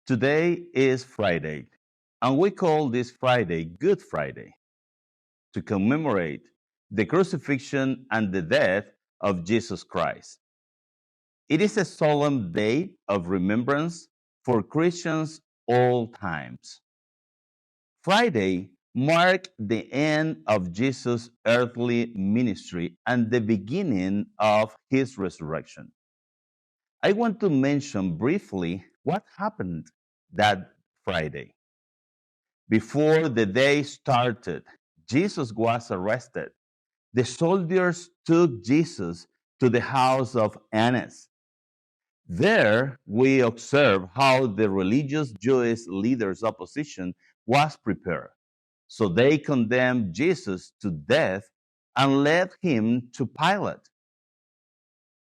Today is Friday, and we call this Friday Good Friday to commemorate the crucifixion and the death of Jesus Christ. It is a solemn day of remembrance for Christians all times. Friday marked the end of Jesus' earthly ministry and the beginning of his resurrection. I want to mention briefly what happened that Friday. Before the day started, Jesus was arrested. The soldiers took Jesus to the house of Annas. There, we observe how the religious Jewish leaders' opposition was prepared. So they condemned Jesus to death and led him to Pilate.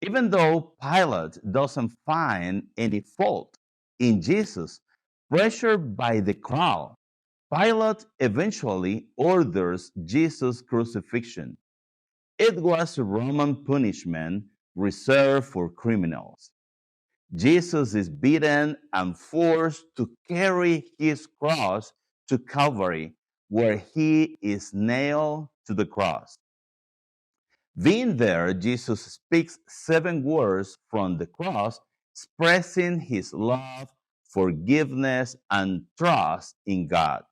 Even though Pilate doesn't find any fault in Jesus, pressured by the crowd, Pilate eventually orders Jesus' crucifixion. It was a Roman punishment reserved for criminals. Jesus is beaten and forced to carry his cross to Calvary, where he is nailed to the cross. Being there, Jesus speaks 7 words from the cross, expressing his love, forgiveness, and trust in God.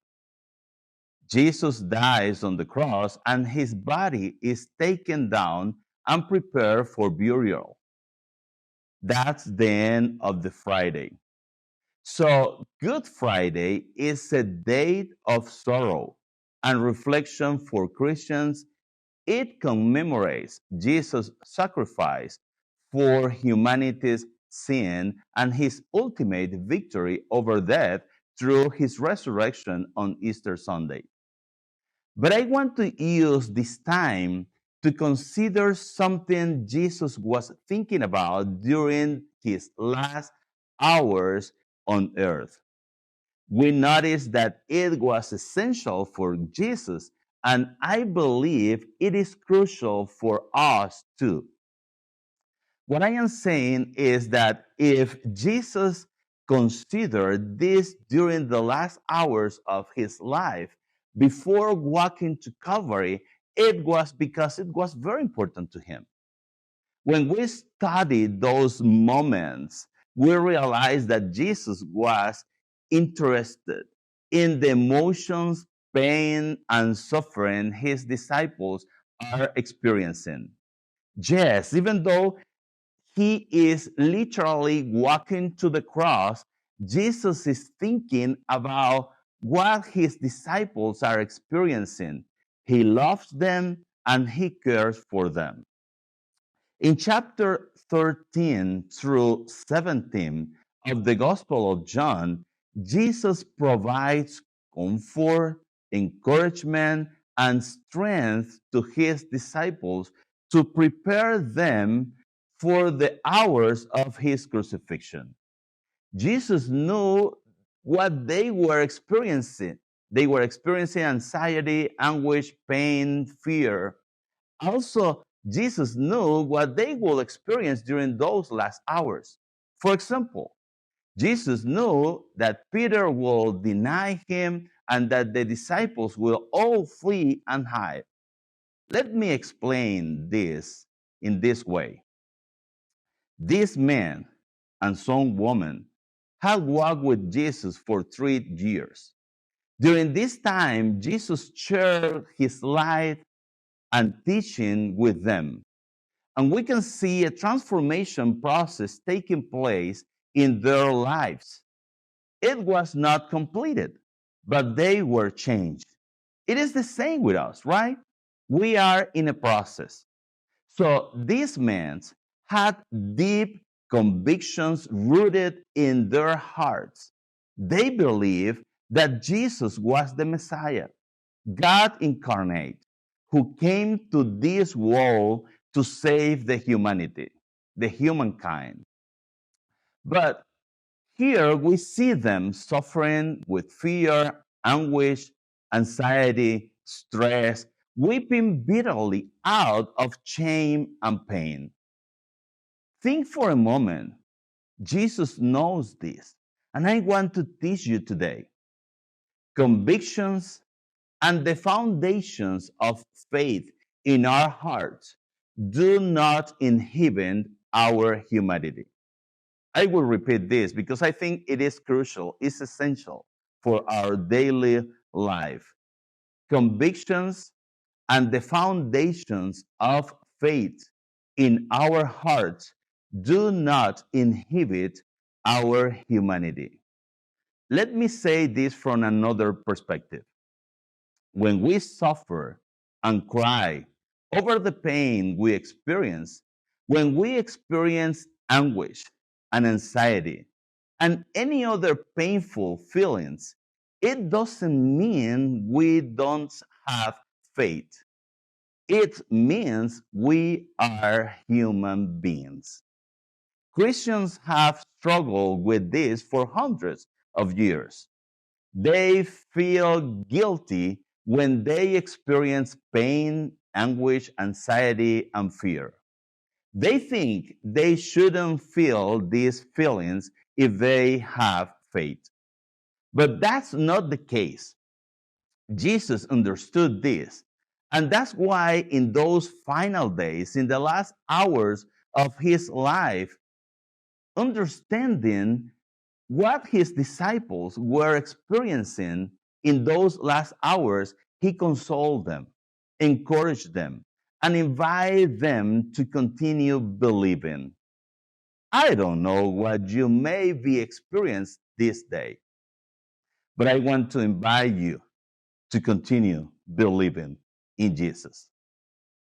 Jesus dies on the cross, and his body is taken down and prepared for burial. That's the end of the Friday. So, Good Friday is a day of sorrow and reflection for Christians. It commemorates Jesus' sacrifice for humanity's sin and his ultimate victory over death through his resurrection on Easter Sunday. But I want to use this time to consider something Jesus was thinking about during his last hours on earth. We notice that it was essential for Jesus, and I believe it is crucial for us too. What I am saying is that if Jesus considered this during the last hours of his life before walking to Calvary, it was because it was very important to him. When we study those moments, we realize that Jesus was interested in the emotions, pain, and suffering his disciples are experiencing. Yes, even though he is literally walking to the cross, Jesus is thinking about what his disciples are experiencing. He loves them and he cares for them. In chapter 13 through 17 of the Gospel of John, Jesus provides comfort, encouragement, and strength to his disciples to prepare them for the hours of his crucifixion. Jesus knew what they were experiencing. They were experiencing anxiety, anguish, pain, fear. Also, Jesus knew what they will experience during those last hours. For example, Jesus knew that Peter will deny him and that the disciples will all flee and hide. Let me explain this in this way. This man and some woman had walked with Jesus for 3 years. During this time, Jesus shared his life and teaching with them. And we can see a transformation process taking place in their lives. It was not completed, but they were changed. It is the same with us, right? We are in a process. So these men had deep convictions rooted in their hearts. They believed that Jesus was the Messiah, God incarnate, who came to this world to save the humanity, the humankind. But here we see them suffering with fear, anguish, anxiety, stress, weeping bitterly out of shame and pain. Think for a moment. Jesus knows this, And I want to teach you today convictions and the foundations of faith in our hearts do not inhibit our humanity. I will repeat this because I think it is crucial, it's essential for our daily life. Convictions and the foundations of faith in our hearts do not inhibit our humanity. Let me say this from another perspective. When we suffer and cry over the pain we experience, when we experience anguish and anxiety and any other painful feelings, it doesn't mean we don't have faith. It means we are human beings. Christians have struggled with this for hundreds of years. They feel guilty when they experience pain, anguish, anxiety, and fear. They think they shouldn't feel these feelings if they have faith. But that's not the case. Jesus understood this. And that's why, in those final days, in the last hours of his life, understanding what his disciples were experiencing in those last hours, he consoled them, encouraged them, and invited them to continue believing. I don't know what you may be experiencing this day, but I want to invite you to continue believing in Jesus.